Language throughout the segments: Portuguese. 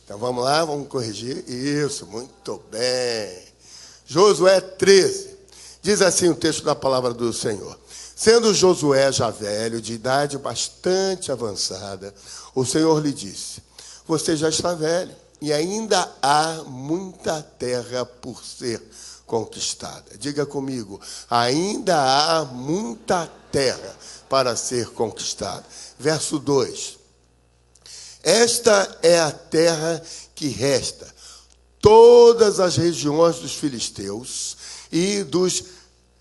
Então vamos lá, vamos corrigir. Isso, muito bem. Josué 13. Diz assim o texto da palavra do Senhor. Sendo Josué já velho, de idade bastante avançada, o Senhor lhe disse: você já está velho e ainda há muita terra por ser conquistada. Diga comigo, ainda há muita terra para ser conquistada. Verso 2. Esta é a terra que resta, todas as regiões dos filisteus e dos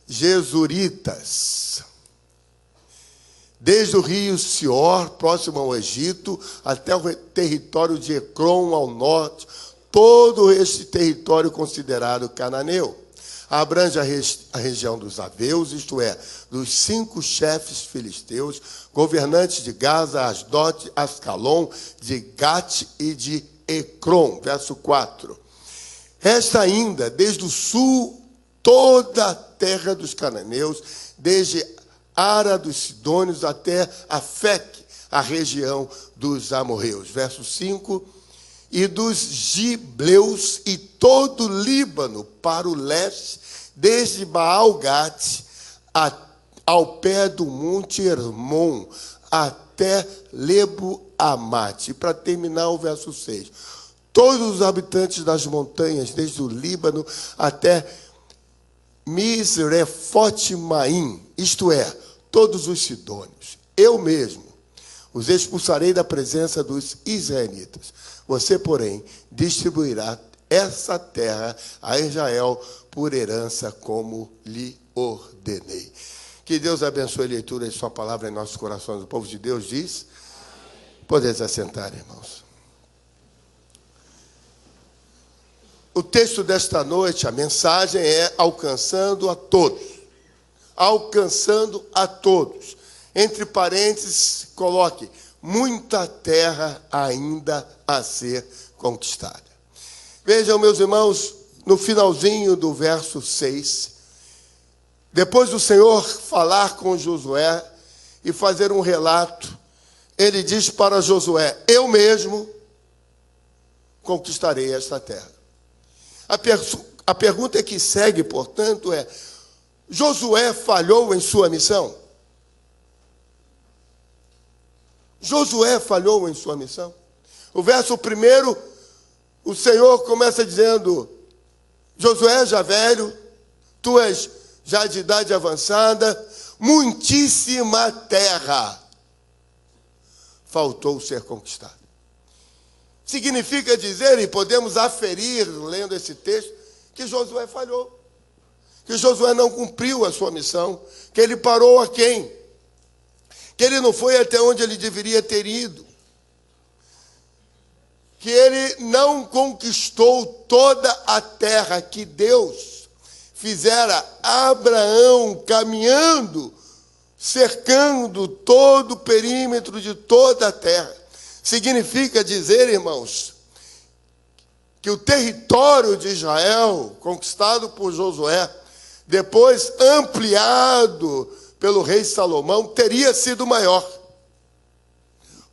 Gesuritas, desde o rio Sior, próximo ao Egito, até o território de Ecrom ao norte, todo este território considerado cananeu. Abrange a região dos Aveus, isto é, dos 5 chefes filisteus, governantes de Gaza, Asdote, Ascalon, de Gate e de Ecrom. Verso 4. Resta ainda, desde o sul, toda a terra dos cananeus, desde Ara dos Sidônios até Afeque, a região dos amorreus. Verso 5. E dos Gibleus e todo o Líbano para o leste, desde Baal-Gate ao pé do monte Hermon, até Lebo-Amate. E para terminar o verso 6. Todos os habitantes das montanhas, desde o Líbano até Misrefote-Maim, isto é, todos os sidônios. Eu mesmo os expulsarei da presença dos israelitas. Você, porém, distribuirá essa terra a Israel por herança, como lhe ordenei. Que Deus abençoe a leitura de sua palavra em nossos corações. O povo de Deus diz: podeis assentar, irmãos. O texto desta noite, a mensagem é alcançando a todos. Alcançando a todos. Entre parênteses, coloque: muita terra ainda a ser conquistada. Vejam, meus irmãos, no finalzinho do verso 6, depois do Senhor falar com Josué e fazer um relato, ele diz para Josué: eu mesmo conquistarei esta terra. A pergunta que segue, portanto, é: Josué falhou em sua missão? Josué falhou em sua missão? O verso 1, o Senhor começa dizendo: Josué já velho, tu és já de idade avançada, muitíssima terra faltou ser conquistada. Significa dizer, e podemos aferir, lendo esse texto, que Josué falhou, que Josué não cumpriu a sua missão, que ele parou aquém, que ele não foi até onde ele deveria ter ido, que ele não conquistou toda a terra que Deus fizera Abraão caminhando, cercando todo o perímetro de toda a terra. Significa dizer, irmãos, que o território de Israel, conquistado por Josué, depois ampliado pelo rei Salomão, teria sido maior.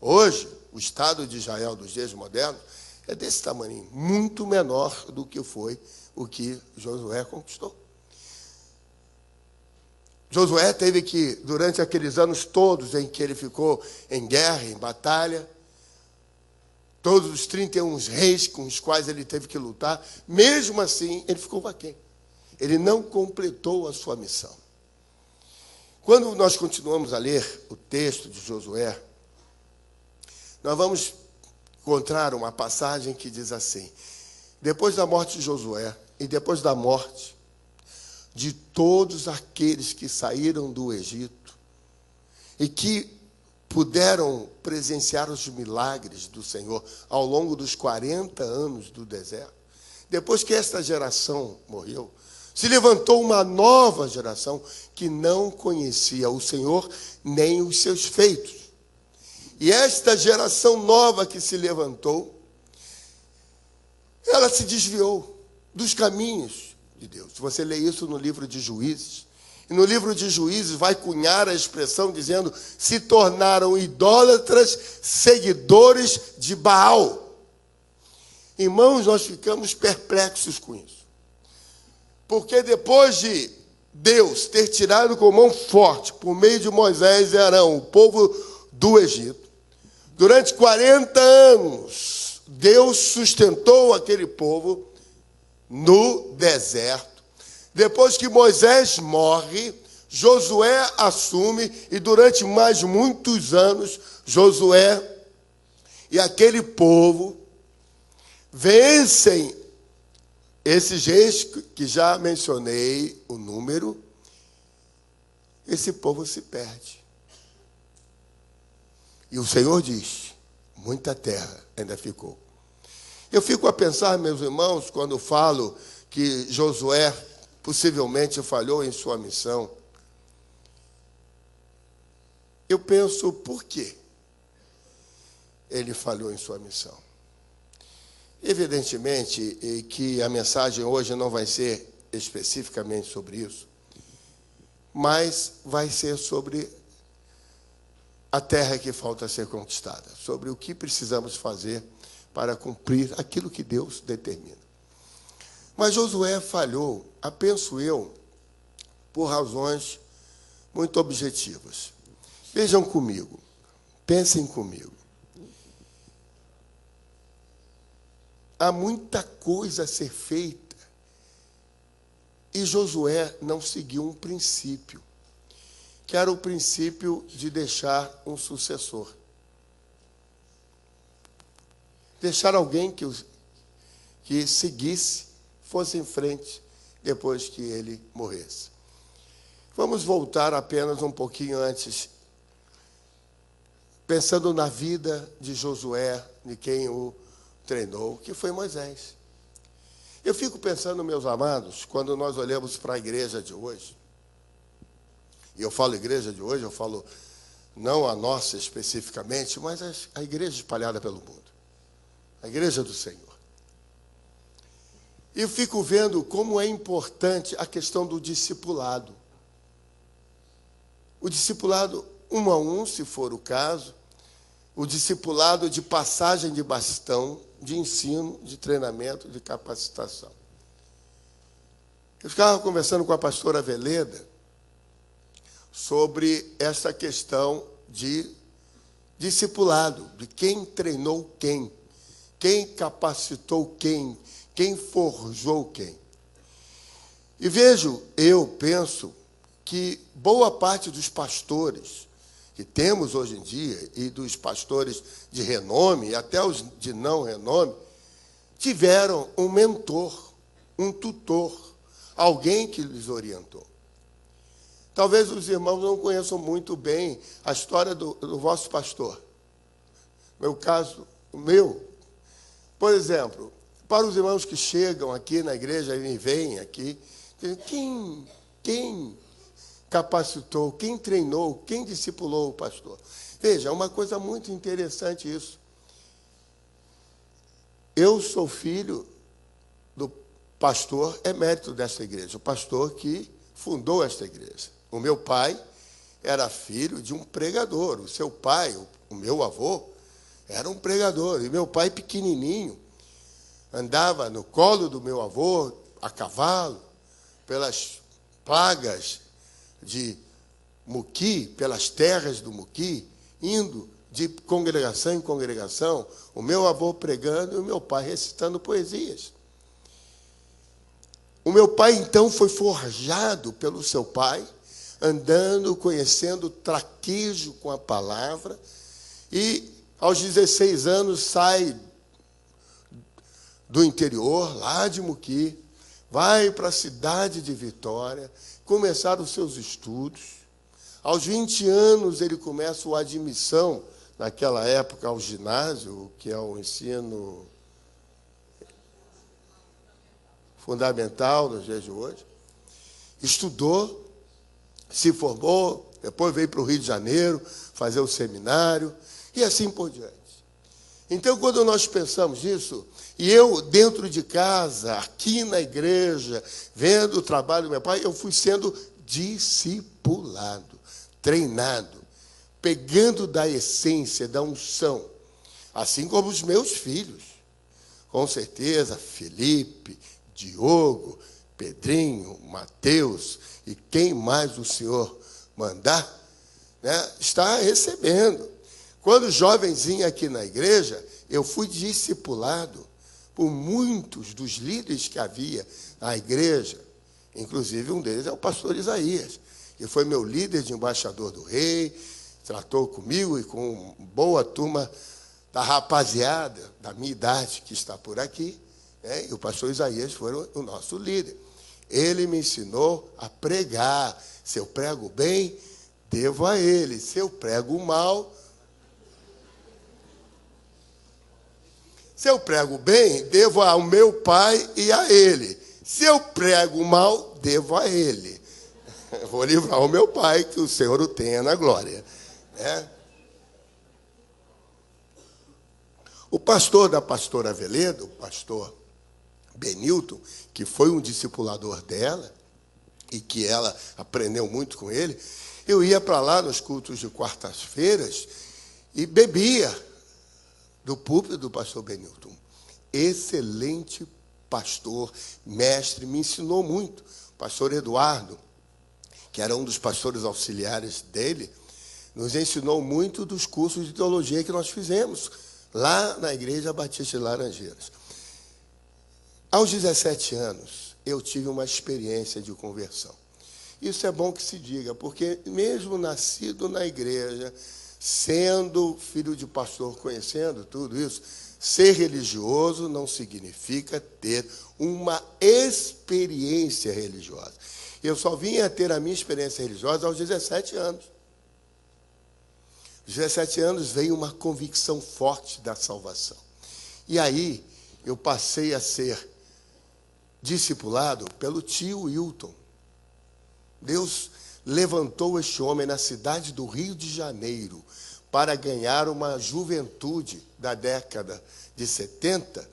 Hoje, o Estado de Israel dos dias modernos é desse tamanho, muito menor do que foi o que Josué conquistou. Josué teve que, durante aqueles anos todos em que ele ficou em guerra, em batalha, todos os 31 reis com os quais ele teve que lutar, mesmo assim, ele ficou aquém. Ele não completou a sua missão. Quando nós continuamos a ler o texto de Josué, nós vamos encontrar uma passagem que diz assim: depois da morte de Josué e depois da morte de todos aqueles que saíram do Egito e que puderam presenciar os milagres do Senhor ao longo dos 40 anos do deserto, depois que esta geração morreu, se levantou uma nova geração que não conhecia o Senhor nem os seus feitos. E esta geração nova que se levantou, ela se desviou dos caminhos de Deus. Você lê isso no livro de Juízes. E no livro de Juízes vai cunhar a expressão dizendo: se tornaram idólatras, seguidores de Baal. Irmãos, nós ficamos perplexos com isso. Porque depois de Deus ter tirado com mão forte, por meio de Moisés e Arão, o povo do Egito, durante 40 anos, Deus sustentou aquele povo no deserto. Depois que Moisés morre, Josué assume, e durante mais muitos anos, Josué e aquele povo vencem esses reis que já mencionei o número. Esse povo se perde. E o Senhor diz, muita terra ainda ficou. Eu fico a pensar, meus irmãos, quando falo que Josué possivelmente falhou em sua missão. Eu penso, por quê ele falhou em sua missão? Evidentemente que a mensagem hoje não vai ser especificamente sobre isso, mas vai ser sobre a terra que falta ser conquistada, sobre o que precisamos fazer para cumprir aquilo que Deus determina. Mas Josué falhou, penso eu, por razões muito objetivas. Vejam comigo, pensem comigo. Há muita coisa a ser feita e Josué não seguiu um princípio, que era o princípio de deixar um sucessor. Deixar alguém que seguisse, fosse em frente depois que ele morresse. Vamos voltar apenas um pouquinho antes, pensando na vida de Josué, de quem o treinou, que foi Moisés. Eu fico pensando, meus amados, quando nós olhamos para a igreja de hoje, e eu falo igreja de hoje, eu falo não a nossa especificamente, mas a igreja espalhada pelo mundo, a igreja do Senhor. E eu fico vendo como é importante a questão do discipulado. O discipulado 1 a 1, se for o caso, o discipulado de passagem de bastão, de ensino, de treinamento, de capacitação. Eu ficava conversando com a pastora Veleda sobre essa questão de discipulado, de quem treinou quem capacitou quem forjou quem. E eu penso que boa parte dos pastores que temos hoje em dia, e dos pastores de renome, e até os de não renome, tiveram um mentor, um tutor, alguém que lhes orientou. Talvez os irmãos não conheçam muito bem a história do vosso pastor. Meu caso, o meu. Por exemplo, para os irmãos que chegam aqui na igreja e vêm aqui, quem capacitou, quem treinou, quem discipulou o pastor? Veja, é uma coisa muito interessante isso. Eu sou filho do pastor emérito desta igreja, o pastor que fundou esta igreja. O meu pai era filho de um pregador. O seu pai, o meu avô, era um pregador. E meu pai, pequenininho, andava no colo do meu avô, a cavalo, pelas plagas de Muqui, pelas terras do Muqui, indo de congregação em congregação, o meu avô pregando e o meu pai recitando poesias. O meu pai, então, foi forjado pelo seu pai, andando, conhecendo o traquejo com a palavra, e aos 16 anos sai do interior, lá de Muqui, vai para a cidade de Vitória, começar os seus estudos. Aos 20 anos ele começa a admissão, naquela época, ao ginásio, que é o ensino fundamental nos dias de hoje. Estudou, se formou, depois veio para o Rio de Janeiro fazer o seminário, e assim por diante. Então, quando nós pensamos nisso, e eu, dentro de casa, aqui na igreja, vendo o trabalho do meu pai, eu fui sendo discipulado, treinado, pegando da essência, da unção, assim como os meus filhos Com certeza, Felipe, Diogo, Pedrinho, Mateus e quem mais o Senhor mandar, né, está recebendo. Quando jovenzinho aqui na igreja, eu fui discipulado por muitos dos líderes que havia na igreja. Inclusive, um deles é o pastor Isaías, que foi meu líder de embaixador do rei, tratou comigo e com boa turma da rapaziada da minha idade que está por aqui, né? E o pastor Isaías foi o nosso líder. Ele me ensinou a pregar. Se eu prego bem, devo a ele. Se eu prego mal, devo ao meu pai e a ele. Se eu prego mal, devo a ele. Eu vou livrar o meu pai, que o Senhor o tenha na glória. Né? O pastor da pastora Veledo, o pastor Benilton, que foi um discipulador dela, e que ela aprendeu muito com ele, eu ia para lá nos cultos de quartas-feiras e bebia do púlpito do pastor Benilton. Excelente pastor, mestre, me ensinou muito. O pastor Eduardo, que era um dos pastores auxiliares dele, nos ensinou muito dos cursos de teologia que nós fizemos lá na Igreja Batista de Laranjeiras. Aos 17 anos, eu tive uma experiência de conversão. Isso é bom que se diga, porque mesmo nascido na igreja, sendo filho de pastor, conhecendo tudo isso, ser religioso não significa ter uma experiência religiosa. Eu só vim a ter a minha experiência religiosa aos 17 anos. Aos 17 anos veio uma convicção forte da salvação. E aí eu passei a ser discipulado pelo tio Wilton. Deus levantou este homem na cidade do Rio de Janeiro para ganhar uma juventude da década de 70,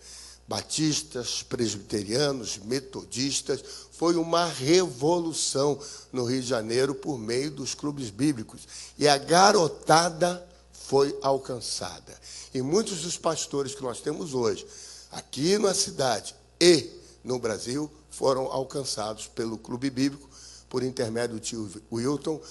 batistas, presbiterianos, metodistas. Foi uma revolução no Rio de Janeiro por meio dos clubes bíblicos. E a garotada foi alcançada. E muitos dos pastores que nós temos hoje, aqui na cidade e no Brasil, foram alcançados pelo clube bíblico, por intermédio do tio Wilton,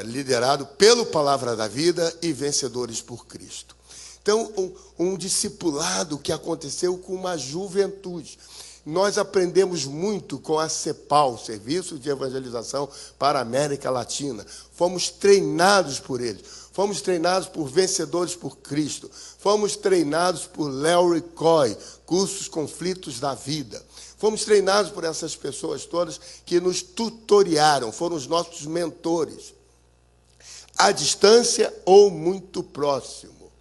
liderado pelo Palavra da Vida e Vencedores por Cristo. Então, um discipulado que aconteceu com uma juventude. Nós aprendemos muito com a CEPAL, Serviço de Evangelização para a América Latina. Fomos treinados por eles. Fomos treinados por Vencedores por Cristo. Fomos treinados por Larry Coy, cursos Conflitos da Vida. Fomos treinados por essas pessoas todas que nos tutoriaram, foram os nossos mentores, à distância ou muito próximo.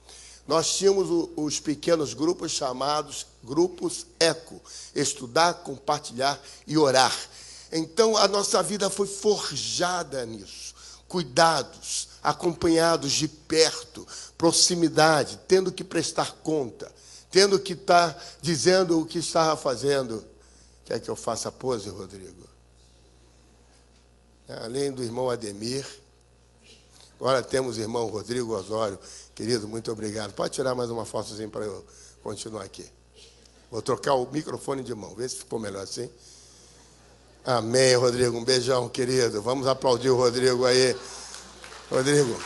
Nós tínhamos os pequenos grupos chamados grupos ECO, estudar, compartilhar e orar. Então, a nossa vida foi forjada nisso. Cuidados, acompanhados de perto, proximidade, tendo que prestar conta, tendo que estar dizendo o que estava fazendo. Quer que eu faça a pose, Rodrigo? Além do irmão Ademir, agora temos o irmão Rodrigo Osório. Querido, muito obrigado. Pode tirar mais uma fotozinha para eu continuar aqui. Vou trocar o microfone de mão, vê se ficou melhor assim. Amém, Rodrigo. Um beijão, querido. Vamos aplaudir o Rodrigo aí. Rodrigo,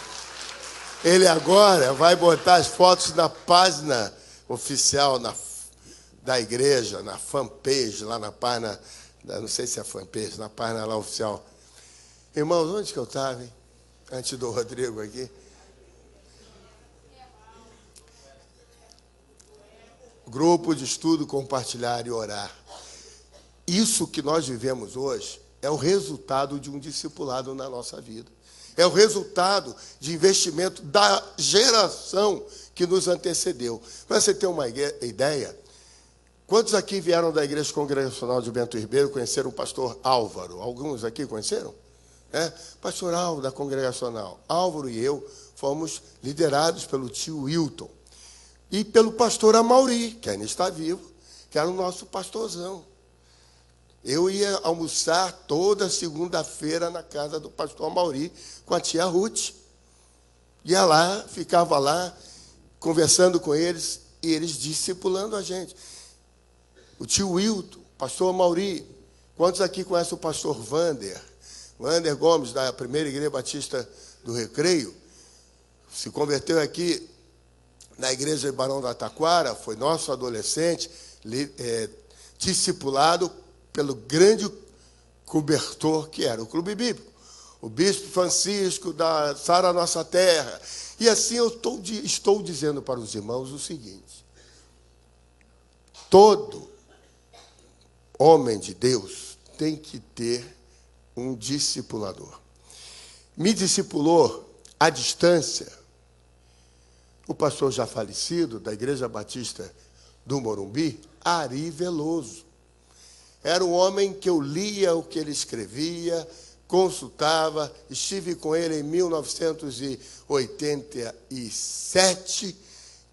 ele agora vai botar as fotos na página oficial da igreja, na fanpage, lá na página, não sei se é fanpage, na página lá oficial. Irmãos, onde que eu estava, hein? Antes do Rodrigo aqui. Grupo de estudo, compartilhar e orar. Isso que nós vivemos hoje é o resultado de um discipulado na nossa vida. É o resultado de investimento da geração que nos antecedeu. Para você ter uma ideia, quantos aqui vieram da Igreja Congregacional de Bento Ribeiro conheceram o pastor Álvaro? Alguns aqui conheceram? Pastor Álvaro da Congregacional. Álvaro e eu fomos liderados pelo tio Wilton e pelo pastor Amauri, que ainda está vivo, que era o nosso pastorzão. Eu ia almoçar toda segunda-feira na casa do pastor Amauri com a tia Ruth. Ia lá, ficava lá, conversando com eles, E eles discipulando a gente. O tio Wilton, o pastor Mauri. Quantos aqui conhecem o pastor Wander? Wander Gomes, da primeira igreja batista do Recreio. Se converteu aqui na igreja de Barão da Taquara, foi nosso adolescente, discipulado pelo grande cobertor que era o Clube Bíblico. O bispo Francisco da Sara Nossa Terra. E assim eu estou dizendo para os irmãos o seguinte: todo homem de Deus tem que ter um discipulador. Me discipulou à distância o pastor já falecido da Igreja Batista do Morumbi, Ari Veloso. Era um homem que eu lia o que ele escrevia, consultava, estive com ele em 1987.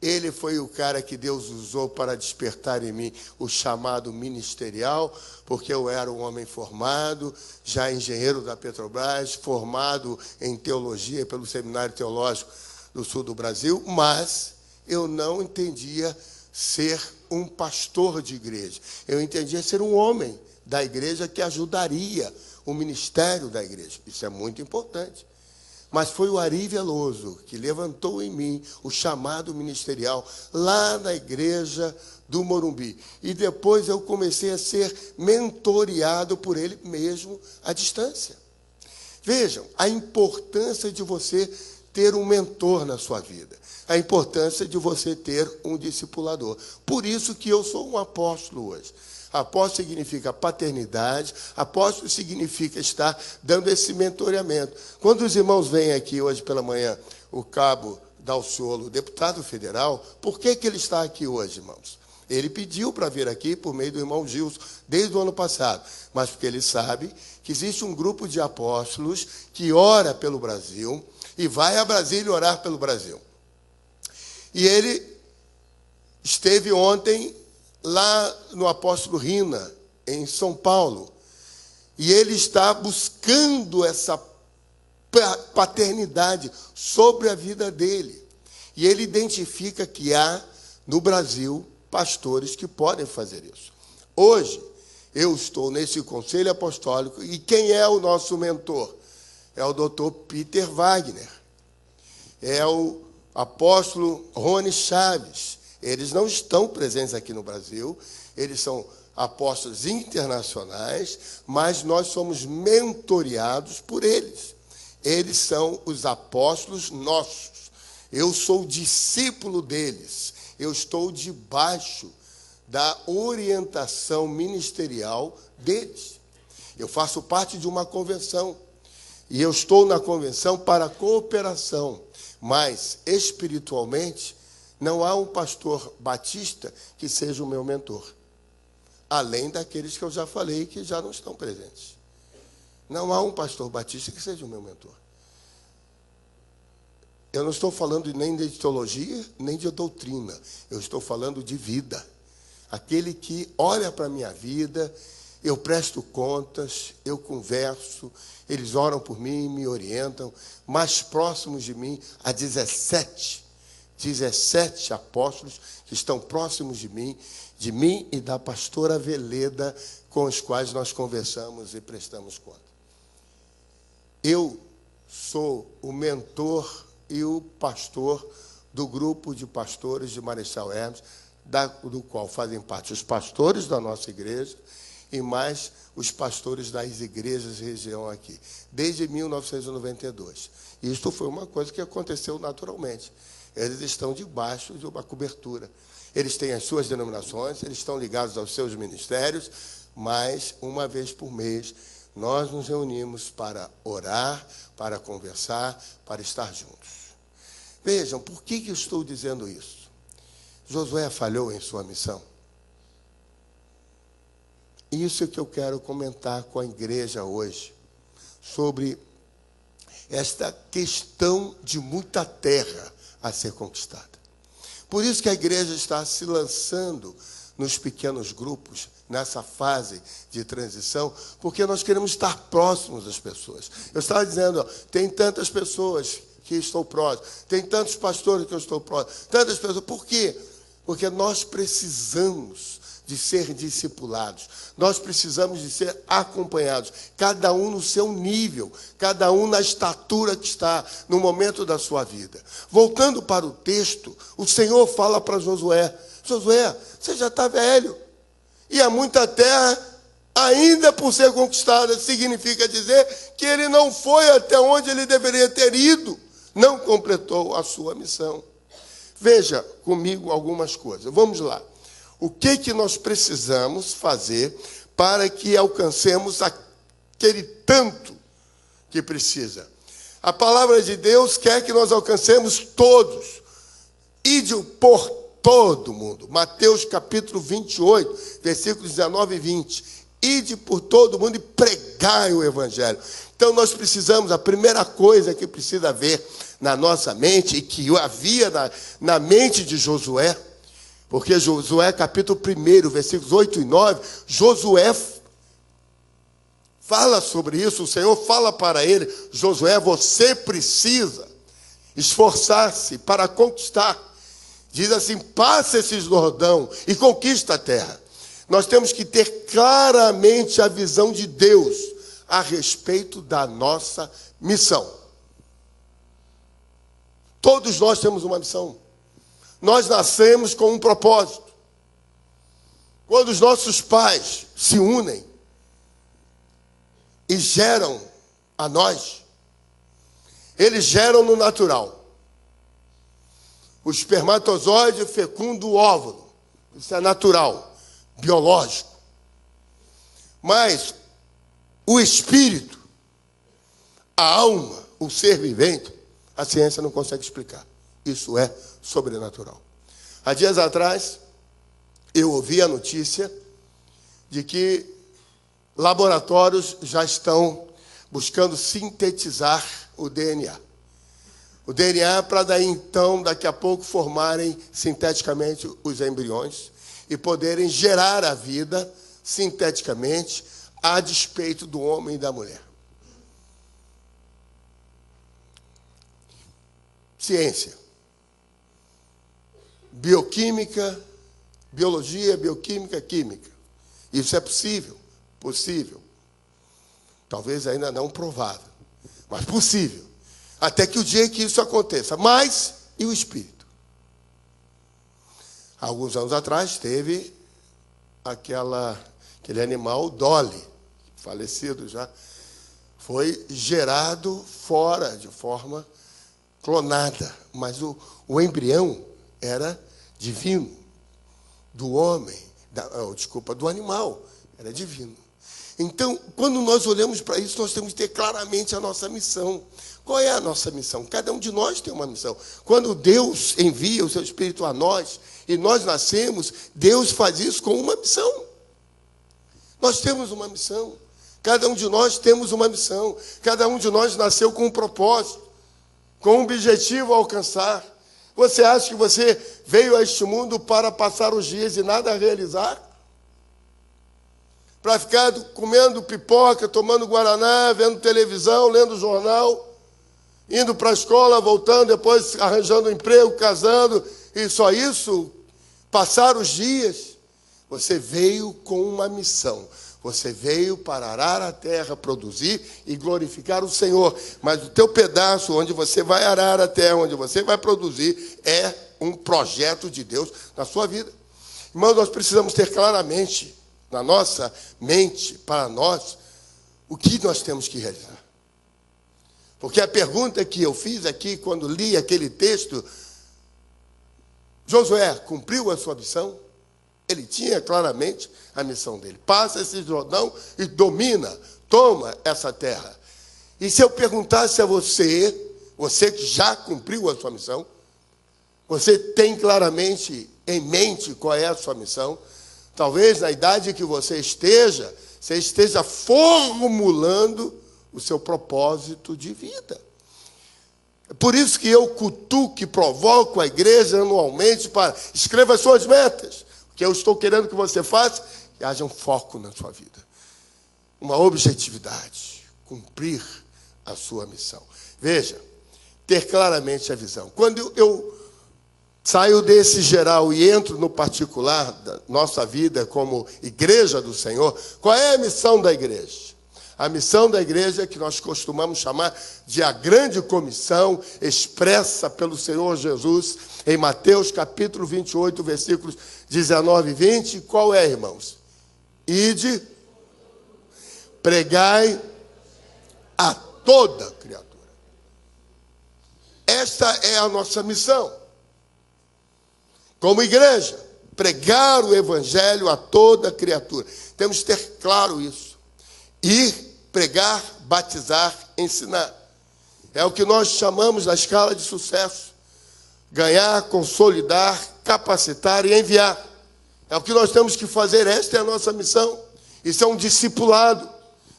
Ele foi o cara que Deus usou para despertar em mim o chamado ministerial, porque eu era um homem formado, já engenheiro da Petrobras, formado em teologia pelo Seminário Teológico do Sul do Brasil, mas eu não entendia ser um pastor de igreja. Eu entendia ser um homem da igreja que ajudaria o ministério da igreja. Isso é muito importante. Mas foi o Ari Veloso que levantou em mim o chamado ministerial lá na igreja do Morumbi. E depois eu comecei a ser mentoreado por ele mesmo à distância. Vejam, a importância de você ter um mentor na sua vida. A importância de você ter um discipulador. Por isso que eu sou um apóstolo hoje. Apóstolo significa paternidade, apóstolo significa estar dando esse mentoreamento. Quando os irmãos vêm aqui hoje pela manhã, o cabo Dalciolo, deputado federal, por que ele está aqui hoje, irmãos? Ele pediu para vir aqui por meio do irmão Gilson, desde o ano passado, mas porque ele sabe que existe um grupo de apóstolos que ora pelo Brasil e vai a Brasília orar pelo Brasil. E ele esteve ontem lá no Apóstolo Rina, em São Paulo. E ele está buscando essa paternidade sobre a vida dele. E ele identifica que há, no Brasil, pastores que podem fazer isso. Hoje, eu estou nesse conselho apostólico, e quem é o nosso mentor? É o doutor Peter Wagner. É o apóstolo Rony Chaves. Eles não estão presentes aqui no Brasil, eles são apóstolos internacionais, mas nós somos mentoreados por eles. Eles são os apóstolos nossos. Eu sou discípulo deles. Eu estou debaixo da orientação ministerial deles. Eu faço parte de uma convenção. E eu estou na convenção para cooperação. Mas, espiritualmente, não há um pastor batista que seja o meu mentor. Além daqueles que eu já falei que já não estão presentes. Não há um pastor batista que seja o meu mentor. Eu não estou falando nem de teologia, nem de doutrina. Eu estou falando de vida. Aquele que olha para a minha vida, eu presto contas, eu converso, eles oram por mim, me orientam. Mais próximos de mim, há 17 apóstolos que estão próximos de mim e da pastora Veleda, com os quais nós conversamos e prestamos conta. Eu sou o mentor e o pastor do grupo de pastores de Marechal Hermes, do qual fazem parte os pastores da nossa igreja e mais os pastores das igrejas de região aqui, desde 1992. E isto foi uma coisa que aconteceu naturalmente. Eles estão debaixo de uma cobertura. Eles têm as suas denominações, eles estão ligados aos seus ministérios, mas uma vez por mês nós nos reunimos para orar, para conversar, para estar juntos. Vejam, por que eu estou dizendo isso? Josué falhou em sua missão. Isso é que eu quero comentar com a igreja hoje, sobre esta questão de muita terra a ser conquistada. Por isso que a igreja está se lançando nos pequenos grupos, nessa fase de transição, porque nós queremos estar próximos das pessoas. Eu estava dizendo, tem tantas pessoas que estou próximo, tem tantos pastores que eu estou próximo, tantas pessoas. Por quê? Porque nós precisamos de ser discipulados. Nós precisamos de ser acompanhados. Cada um no seu nível. Cada um na estatura que está no momento da sua vida. Voltando para o texto, o Senhor fala para Josué: Josué, você já está velho. E há muita terra ainda por ser conquistada. Significa dizer que ele não foi até onde ele deveria ter ido. Não completou a sua missão. Veja comigo algumas coisas. Vamos lá. O que nós precisamos fazer para que alcancemos aquele tanto que precisa? A palavra de Deus quer que nós alcancemos todos. Ide por todo mundo. Mateus capítulo 28, versículos 19 e 20. Ide por todo mundo e pregai o evangelho. Então nós precisamos, a primeira coisa que precisa haver na nossa mente, e que havia na mente de Josué, porque Josué capítulo 1, versículos 8 e 9, Josué fala sobre isso, o Senhor fala para ele: Josué, você precisa esforçar-se para conquistar. Diz assim: passa esse Jordão e conquista a terra. Nós temos que ter claramente a visão de Deus a respeito da nossa missão. Todos nós temos uma missão. Nós nascemos com um propósito. Quando os nossos pais se unem e geram a nós, eles geram no natural. O espermatozoide fecunda o óvulo. Isso é natural, biológico. Mas o espírito, a alma, o ser vivente, a ciência não consegue explicar. Isso é sobrenatural. Há dias atrás, eu ouvi a notícia de que laboratórios já estão buscando sintetizar o DNA. O DNA para daí então, daqui a pouco, formarem sinteticamente os embriões e poderem gerar a vida sinteticamente a despeito do homem e da mulher. Ciência. Bioquímica, biologia, bioquímica, química. Isso é possível, possível. Talvez ainda não provável, mas possível. Até que o dia que isso aconteça. Mas, e o espírito? Alguns anos atrás teve aquele animal Dolly, falecido já, foi gerado fora de forma clonada, mas o embrião era divino, do homem, do animal, era divino. Então, quando nós olhamos para isso, nós temos que ter claramente a nossa missão. Qual é a nossa missão? Cada um de nós tem uma missão. Quando Deus envia o seu Espírito a nós, e nós nascemos, Deus faz isso com uma missão. Nós temos uma missão. Cada um de nós temos uma missão. Cada um de nós nasceu com um propósito, com um objetivo a alcançar. Você acha que você veio a este mundo para passar os dias e nada a realizar? Para ficar comendo pipoca, tomando guaraná, vendo televisão, lendo jornal, indo para a escola, voltando, depois arranjando um emprego, casando, e só isso? Passar os dias? Você veio com uma missão. Você veio para arar a terra, produzir e glorificar o Senhor. Mas o teu pedaço, onde você vai arar a terra, onde você vai produzir, é um projeto de Deus na sua vida. Irmãos, nós precisamos ter claramente na nossa mente, para nós, o que nós temos que realizar. Porque a pergunta que eu fiz aqui, quando li aquele texto, Josué cumpriu a sua missão? Ele tinha claramente a missão dele. Passa esse Jordão e domina, toma essa terra. E se eu perguntasse a você que já cumpriu a sua missão, você tem claramente em mente qual é a sua missão? Talvez na idade que você esteja formulando o seu propósito de vida. É por isso que eu cutuco e provoco a igreja anualmente para escreva as suas metas. O que eu estou querendo que você faça, que haja um foco na sua vida. Uma objetividade. Cumprir a sua missão. Veja, ter claramente a visão. Quando eu saio desse geral e entro no particular da nossa vida como igreja do Senhor, qual é a missão da igreja? A missão da igreja é que nós costumamos chamar de a grande comissão expressa pelo Senhor Jesus em Mateus capítulo 28, versículos 19 e 20. Qual é, irmãos? Ide, pregai a toda criatura. Esta é a nossa missão. Como igreja, pregar o evangelho a toda criatura. Temos que ter claro isso. Ir, pregar, batizar, ensinar. É o que nós chamamos na escala de sucesso. Ganhar, consolidar, capacitar e enviar. É o que nós temos que fazer. Esta é a nossa missão. Isso é um discipulado.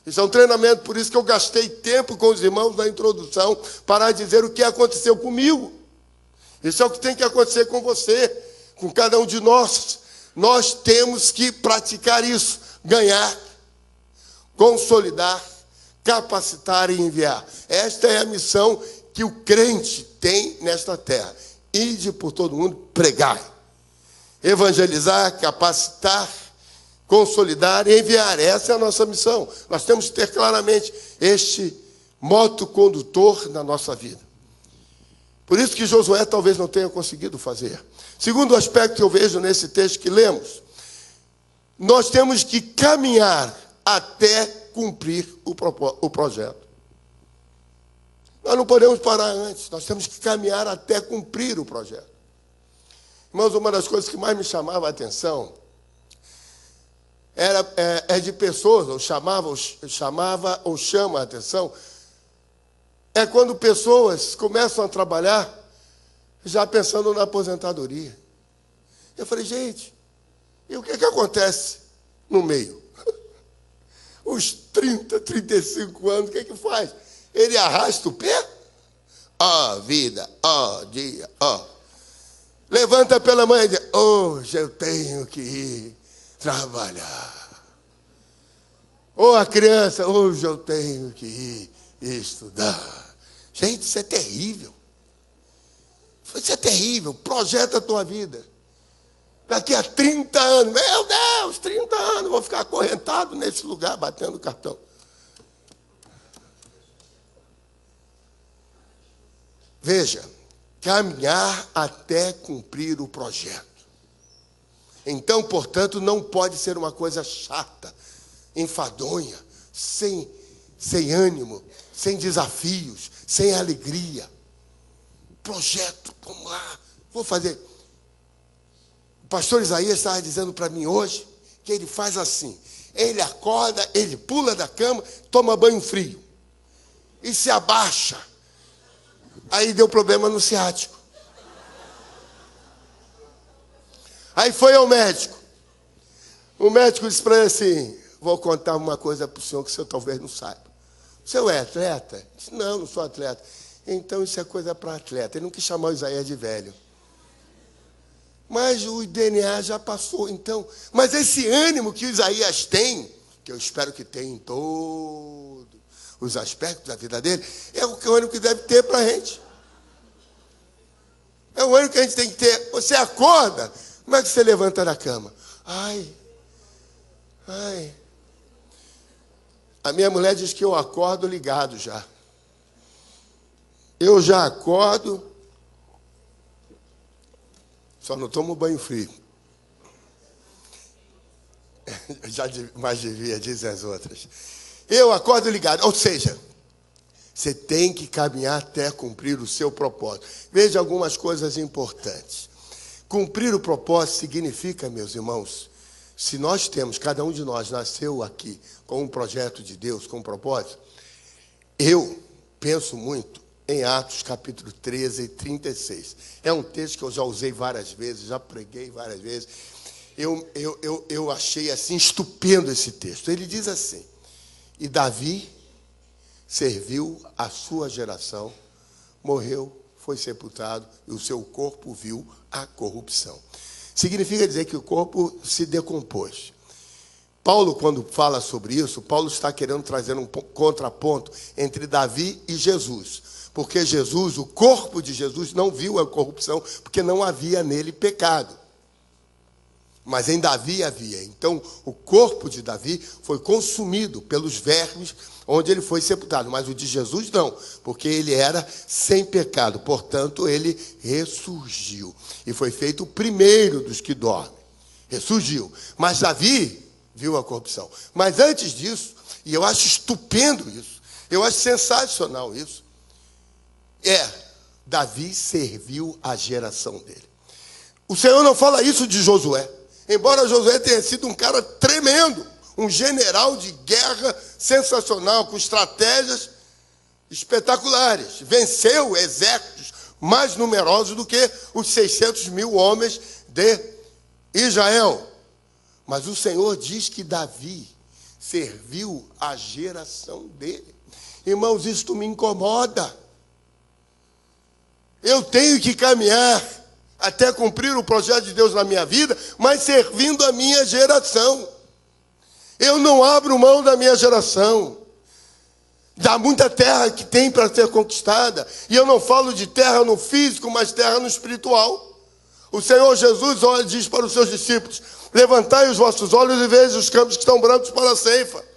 Isso é um treinamento. Por isso que eu gastei tempo com os irmãos na introdução para dizer o que aconteceu comigo. Isso é o que tem que acontecer com você, com cada um de nós. Nós temos que praticar isso. Ganhar, consolidar, capacitar e enviar. Esta é a missão que o crente tem nesta terra. Ide por todo mundo, pregai. Evangelizar, capacitar, consolidar e enviar. Essa é a nossa missão. Nós temos que ter claramente este moto condutor na nossa vida. Por isso que Josué talvez não tenha conseguido fazer. Segundo aspecto que eu vejo nesse texto que lemos, nós temos que caminhar até cumprir o projeto. Nós não podemos parar antes, nós temos que caminhar até cumprir o projeto. Irmãos, uma das coisas que mais me chamava a atenção é de pessoas, ou chama a atenção, é quando pessoas começam a trabalhar já pensando na aposentadoria. Eu falei, gente, e o que acontece no meio? Os 30, 35 anos, o que faz? Ele arrasta o pé? Ó vida, ó dia, ó. Levanta pela manhã e diz, hoje eu tenho que ir trabalhar. Ou a criança, hoje eu tenho que ir estudar. Gente, isso é terrível. Isso é terrível. Projeta a tua vida. Daqui a 30 anos, meu Deus, 30 anos, vou ficar acorrentado nesse lugar, batendo cartão. Veja, caminhar até cumprir o projeto. Então, portanto, não pode ser uma coisa chata, enfadonha, sem ânimo, sem desafios, sem alegria. Projeto, vamos lá, vou fazer. O pastor Isaías estava dizendo para mim hoje que ele faz assim. Ele acorda, ele pula da cama, toma banho frio e se abaixa. Aí deu problema no ciático. Aí foi ao médico. O médico disse para ele assim, vou contar uma coisa para o senhor que o senhor talvez não saiba. O senhor é atleta? Ele disse, não sou atleta. Então isso é coisa para atleta. Ele não quis chamar o Isaías de velho. Mas o DNA já passou, então. Mas esse ânimo que o Isaías tem, que eu espero que tenha em todos os aspectos da vida dele, é o ânimo que deve ter para a gente. É o ânimo que a gente tem que ter. Você acorda, como é que você levanta da cama? Ai. A minha mulher diz que eu acordo ligado já. Eu já acordo, só não tomo banho frio. Mas devia, dizem as outras. Eu acordo ligado, ou seja, você tem que caminhar até cumprir o seu propósito. Veja algumas coisas importantes. Cumprir o propósito significa, meus irmãos, se nós temos, cada um de nós nasceu aqui com um projeto de Deus, com um propósito, eu penso muito em Atos capítulo 13 e 36. É um texto que eu já usei várias vezes, já preguei várias vezes. Eu achei assim estupendo esse texto. Ele diz assim, e Davi serviu a sua geração, morreu, foi sepultado, e o seu corpo viu a corrupção. Significa dizer que o corpo se decompôs. Paulo, quando fala sobre isso, Paulo está querendo trazer um contraponto entre Davi e Jesus. Porque Jesus, o corpo de Jesus, não viu a corrupção, porque não havia nele pecado. Mas em Davi havia. Então, o corpo de Davi foi consumido pelos vermes, onde ele foi sepultado. Mas o de Jesus não, porque ele era sem pecado. Portanto, ele ressurgiu. E foi feito o primeiro dos que dormem. Ressurgiu. Mas Davi viu a corrupção. Mas antes disso, e eu acho estupendo isso, eu acho sensacional isso, Davi serviu a geração dele. O Senhor não fala isso de Josué. Embora Josué tenha sido um cara tremendo, um general de guerra sensacional, com estratégias espetaculares. Venceu exércitos mais numerosos do que os 600 mil homens de Israel. Mas o Senhor diz que Davi serviu a geração dele. Irmãos, isso me incomoda. Eu tenho que caminhar até cumprir o projeto de Deus na minha vida, mas servindo a minha geração. Eu não abro mão da minha geração. Dá muita terra que tem para ser conquistada. E eu não falo de terra no físico, mas terra no espiritual. O Senhor Jesus diz para os seus discípulos: levantai os vossos olhos e vejam os campos que estão brancos para a ceifa.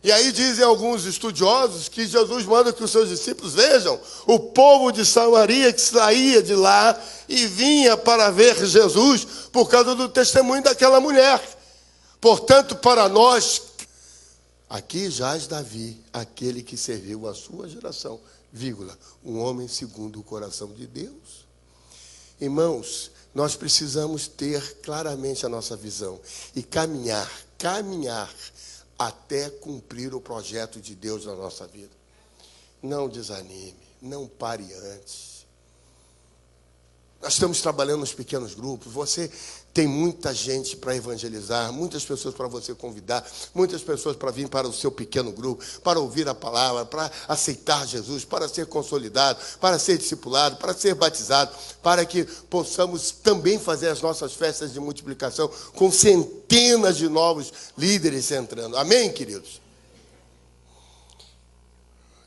E aí dizem alguns estudiosos que Jesus manda que os seus discípulos vejam o povo de Samaria que saía de lá e vinha para ver Jesus por causa do testemunho daquela mulher. Portanto, para nós, aqui jaz Davi, aquele que serviu a sua geração, vírgula, um homem segundo o coração de Deus. Irmãos, nós precisamos ter claramente a nossa visão e caminhar até cumprir o projeto de Deus na nossa vida. Não desanime, não pare antes. Nós estamos trabalhando nos pequenos grupos. Você tem muita gente para evangelizar, muitas pessoas para você convidar, muitas pessoas para vir para o seu pequeno grupo, para ouvir a palavra, para aceitar Jesus, para ser consolidado, para ser discipulado, para ser batizado, para que possamos também fazer as nossas festas de multiplicação com centenas de novos líderes entrando. Amém, queridos?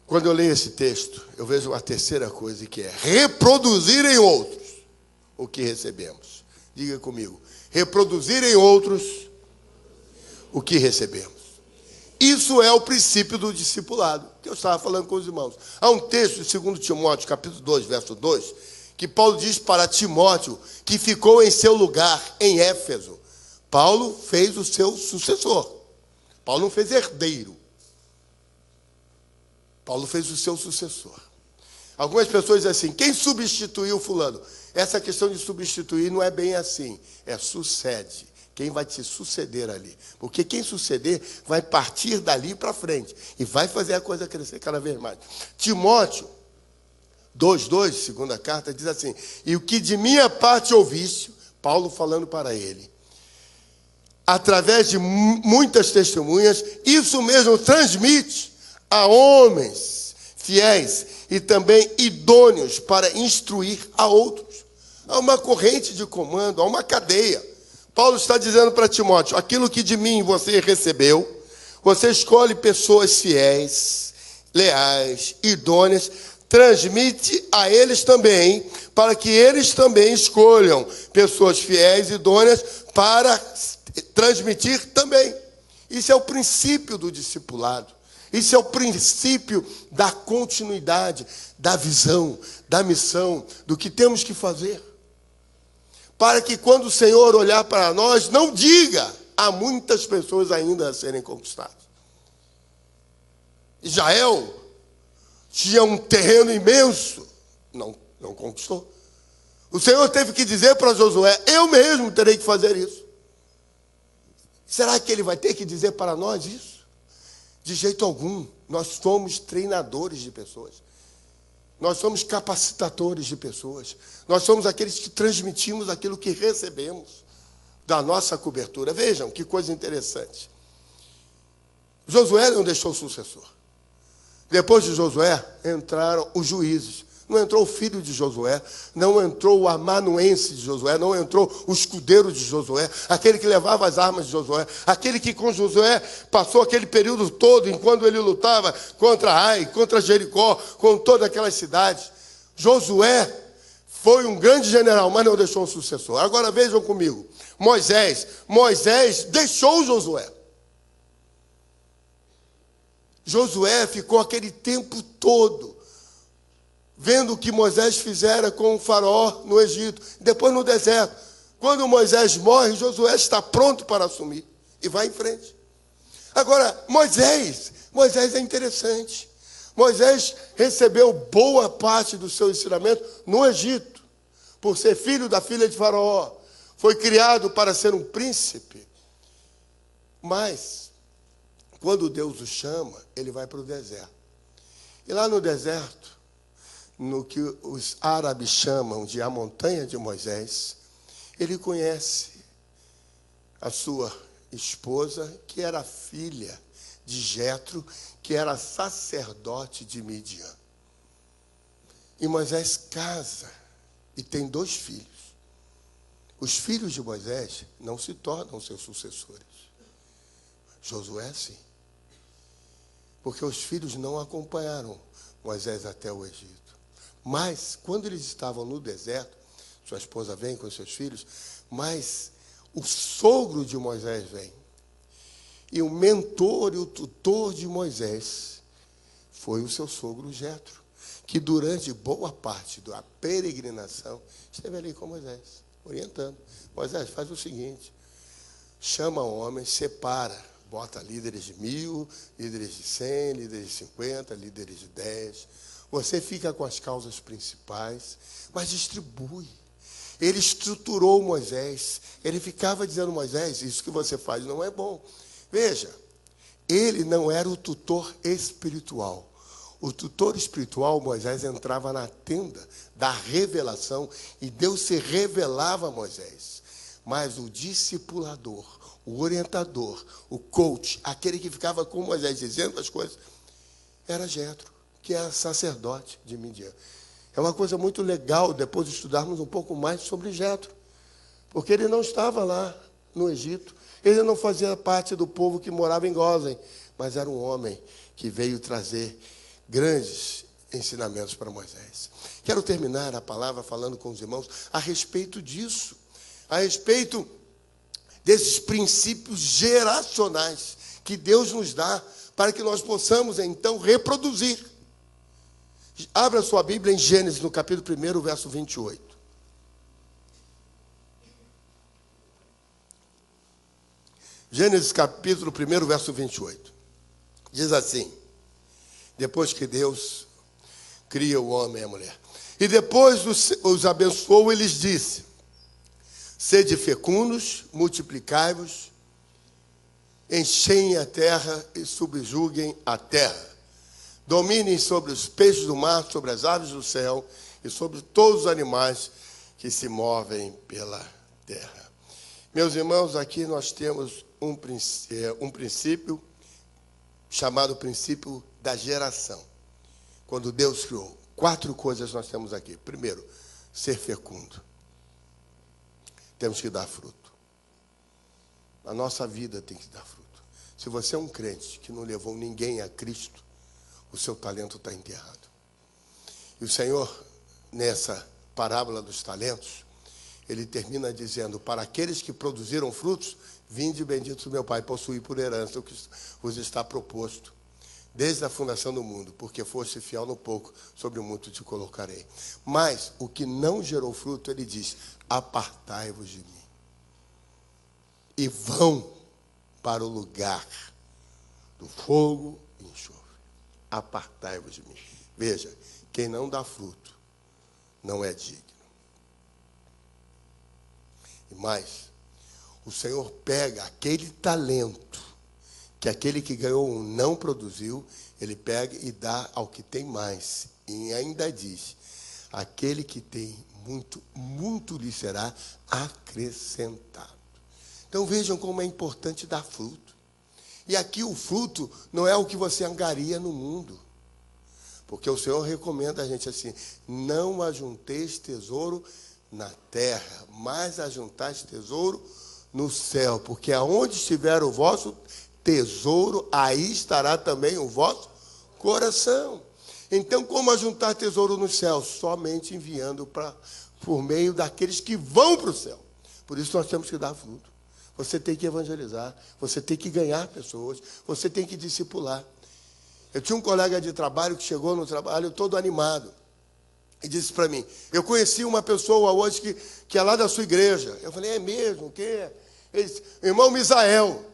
Quando eu leio esse texto, eu vejo a terceira coisa, que é reproduzir em outros o que recebemos. Diga comigo: reproduzir em outros o que recebemos. Isso é o princípio do discipulado, que eu estava falando com os irmãos. Há um texto de 2 Timóteo, capítulo 2, verso 2, que Paulo diz para Timóteo, que ficou em seu lugar em Éfeso. Paulo fez o seu sucessor. Paulo não fez herdeiro. Paulo fez o seu sucessor. Algumas pessoas dizem assim: quem substituiu fulano? Essa questão de substituir não é bem assim. É sucede. Quem vai te suceder ali? Porque quem suceder vai partir dali para frente. E vai fazer a coisa crescer cada vez mais. Timóteo 2:2, segunda carta, diz assim: e o que de minha parte ouviste, Paulo falando para ele, através de muitas testemunhas, isso mesmo transmite a homens fiéis e também idôneos para instruir a outros. Há uma corrente de comando, há uma cadeia. Paulo está dizendo para Timóteo: aquilo que de mim você recebeu, você escolhe pessoas fiéis, leais, idôneas, transmite a eles também, para que eles também escolham pessoas fiéis, idôneas, para transmitir também. Isso é o princípio do discipulado. Isso é o princípio da continuidade, da visão, da missão, do que temos que fazer. Para que quando o Senhor olhar para nós, não diga: há muitas pessoas ainda a serem conquistadas. Israel tinha um terreno imenso, não conquistou. O Senhor teve que dizer para Josué: eu mesmo terei que fazer isso. Será que ele vai ter que dizer para nós isso? De jeito algum. Nós somos treinadores de pessoas. Nós somos capacitadores de pessoas. Nós somos aqueles que transmitimos aquilo que recebemos da nossa cobertura. Vejam que coisa interessante. Josué não deixou sucessor. Depois de Josué, entraram os juízes. Não entrou o filho de Josué, não entrou o amanuense de Josué, não entrou o escudeiro de Josué, aquele que levava as armas de Josué, aquele que com Josué passou aquele período todo, enquanto ele lutava contra Ai, contra Jericó, com todas aquelas cidades. Josué foi um grande general, mas não deixou um sucessor. Agora vejam comigo, Moisés deixou Josué. Josué ficou aquele tempo todo vendo o que Moisés fizera com o faraó no Egito, depois no deserto. Quando Moisés morre, Josué está pronto para assumir e vai em frente. Agora, Moisés é interessante. Moisés recebeu boa parte do seu ensinamento no Egito, por ser filho da filha de Faraó. Foi criado para ser um príncipe. Mas, quando Deus o chama, ele vai para o deserto. E lá no deserto, no que os árabes chamam de a montanha de Moisés, ele conhece a sua esposa, que era filha de Jetro, que era sacerdote de Midian. E Moisés casa e tem 2 filhos. Os filhos de Moisés não se tornam seus sucessores. Josué sim. Porque os filhos não acompanharam Moisés até o Egito. Mas, quando eles estavam no deserto, sua esposa vem com seus filhos, mas o sogro de Moisés vem. E o mentor e o tutor de Moisés foi o seu sogro Jetro, que durante boa parte da peregrinação esteve ali com Moisés, orientando. Moisés, faz o seguinte, chama homens, separa, bota líderes de 1000, líderes de 100, líderes de 50, líderes de 10. Você fica com as causas principais, mas distribui. Ele estruturou Moisés. Ele ficava dizendo, Moisés, isso que você faz não é bom. Veja, ele não era o tutor espiritual. O tutor espiritual, Moisés, entrava na tenda da revelação e Deus se revelava a Moisés. Mas o discipulador, o orientador, o coach, aquele que ficava com Moisés dizendo as coisas, era Jetro, que era sacerdote de Midian. É uma coisa muito legal depois de estudarmos um pouco mais sobre Jetro, porque ele não estava lá no Egito, ele não fazia parte do povo que morava em Gósen, mas era um homem que veio trazer grandes ensinamentos para Moisés. Quero terminar a palavra falando com os irmãos a respeito disso, a respeito desses princípios geracionais que Deus nos dá para que nós possamos então reproduzir. Abra sua Bíblia em Gênesis, no capítulo 1, verso 28. Gênesis, capítulo 1, verso 28. Diz assim, depois que Deus cria o homem e a mulher. E depois os abençoou e lhes disse, sede fecundos, multiplicai-vos, enchem a terra e subjuguem a terra. Dominem sobre os peixes do mar, sobre as aves do céu e sobre todos os animais que se movem pela terra. Meus irmãos, aqui nós temos um princípio chamado princípio da geração. Quando Deus criou, 4 coisas nós temos aqui. Primeiro, ser fecundo. Temos que dar fruto. A nossa vida tem que dar fruto. Se você é um crente que não levou ninguém a Cristo, o seu talento está enterrado. E o Senhor, nessa parábola dos talentos, ele termina dizendo, para aqueles que produziram frutos, vinde bendito do meu Pai, possuí por herança o que vos está proposto, desde a fundação do mundo, porque foste fiel no pouco, sobre o muito te colocarei. Mas o que não gerou fruto, ele diz, apartai-vos de mim. E vão para o lugar do fogo e enxofre. Apartai-vos de mim. Veja, quem não dá fruto, não é digno. E mais, o Senhor pega aquele talento que aquele que ganhou um não produziu, ele pega e dá ao que tem mais. E ainda diz, aquele que tem muito, muito lhe será acrescentado. Então vejam como é importante dar fruto. E aqui o fruto não é o que você angaria no mundo. Porque o Senhor recomenda a gente assim: não ajunteis tesouro na terra, mas ajuntais tesouro no céu, porque aonde estiver o vosso tesouro, aí estará também o vosso coração. Então, como ajuntar tesouro no céu? Somente enviando por meio daqueles que vão para o céu. Por isso nós temos que dar fruto. Você tem que evangelizar, você tem que ganhar pessoas, você tem que discipular. Eu tinha um colega de trabalho que chegou no trabalho todo animado e disse para mim: eu conheci uma pessoa hoje que é lá da sua igreja. Eu falei: é mesmo? O quê? Ele disse: irmão Misael.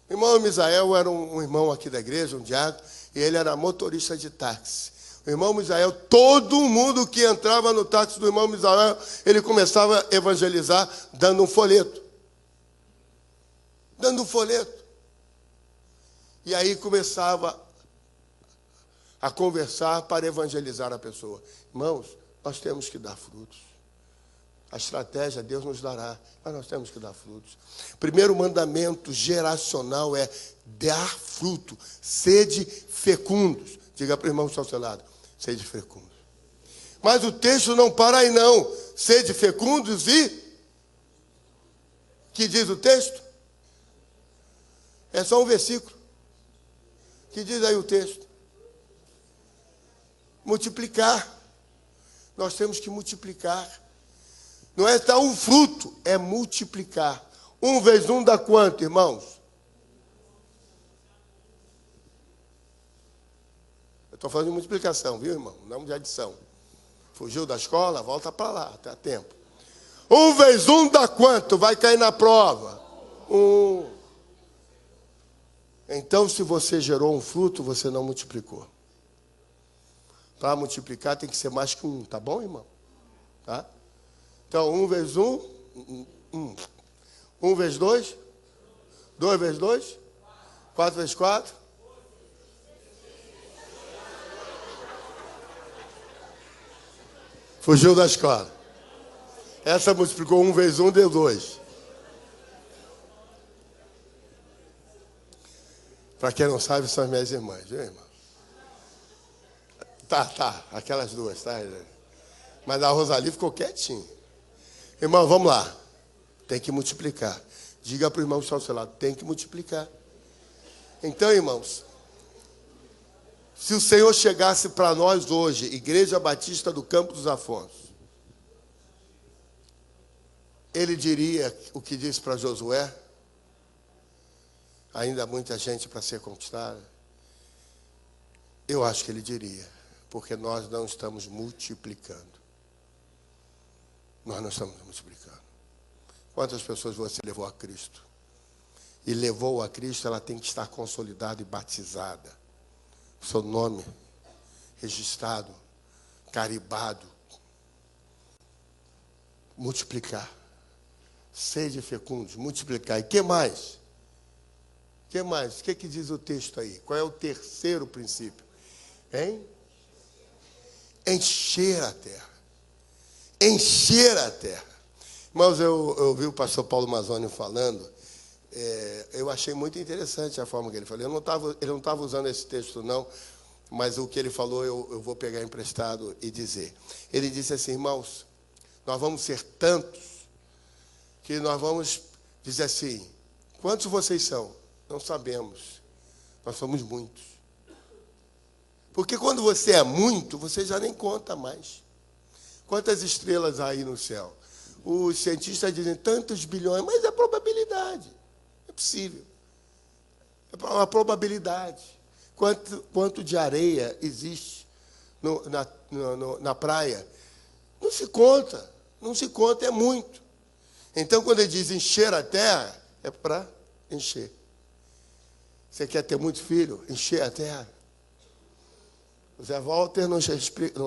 Irmão Misael era um irmão aqui da igreja, um diácono, e ele era motorista de táxi. O irmão Misael, todo mundo que entrava no táxi do irmão Misael, ele começava a evangelizar dando um folheto. Dando um folheto. E aí começava a conversar para evangelizar a pessoa. Irmãos, nós temos que dar frutos. A estratégia Deus nos dará, mas nós temos que dar frutos. Primeiro mandamento geracional é dar fruto. Sede fecundos. Diga para o irmão que está ao seu lado: sede fecundos. Mas o texto não para aí não. Sede fecundos e... que diz o texto? É só um versículo. Que diz aí o texto? Multiplicar. Nós temos que multiplicar. Não é dar um fruto, é multiplicar. 1 vezes 1 dá quanto, irmãos? Eu estou falando de multiplicação, viu, irmão? Não de adição. Fugiu da escola, volta para lá, até tempo. 1 vezes 1 dá quanto? Vai cair na prova. 1. Então, se você gerou um fruto, você não multiplicou. Para multiplicar tem que ser mais que 1, tá bom, irmão? Tá? Então, 1 vezes 1, 1. 1 vezes 2, 2 vezes 2, 4 vezes 4. Fugiu da escola. Essa multiplicou 1 vezes 1, deu 2. Para quem não sabe, são as minhas irmãs, viu, irmão? Tá, aquelas duas, tá? Mas a Rosalie ficou quietinha. Irmão, vamos lá. Tem que multiplicar. Diga para o irmão que está ao seu lado: tem que multiplicar. Então, irmãos, se o Senhor chegasse para nós hoje, Igreja Batista do Campo dos Afonsos, Ele diria o que disse para Josué: ainda há muita gente para ser conquistada. Eu acho que Ele diria, porque nós não estamos multiplicando. Nós não estamos multiplicando. Quantas pessoas você levou a Cristo? E levou a Cristo, ela tem que estar consolidada e batizada. Seu nome registrado, carimbado. Multiplicar. Sede fecundos, multiplicar. E que mais? Que mais? O que diz o texto aí? Qual é o terceiro princípio? Hein? Encher a terra. Encher a terra. Irmãos, eu ouvi o pastor Paulo Mazzoni falando, eu achei muito interessante a forma que ele falou. Ele não estava usando esse texto, não, mas o que ele falou eu vou pegar emprestado e dizer. Ele disse assim: irmãos, nós vamos ser tantos que nós vamos dizer assim: quantos vocês são? Não sabemos. Nós somos muitos. Porque quando você é muito, você já nem conta mais. Quantas estrelas há aí no céu? Os cientistas dizem tantos bilhões, mas é probabilidade. É possível. É uma probabilidade. Quanto de areia existe na praia? Não se conta. Não se conta, é muito. Então, quando ele diz encher a terra, é para encher. Você quer ter muito filho? Encher a terra. O Zé Walter não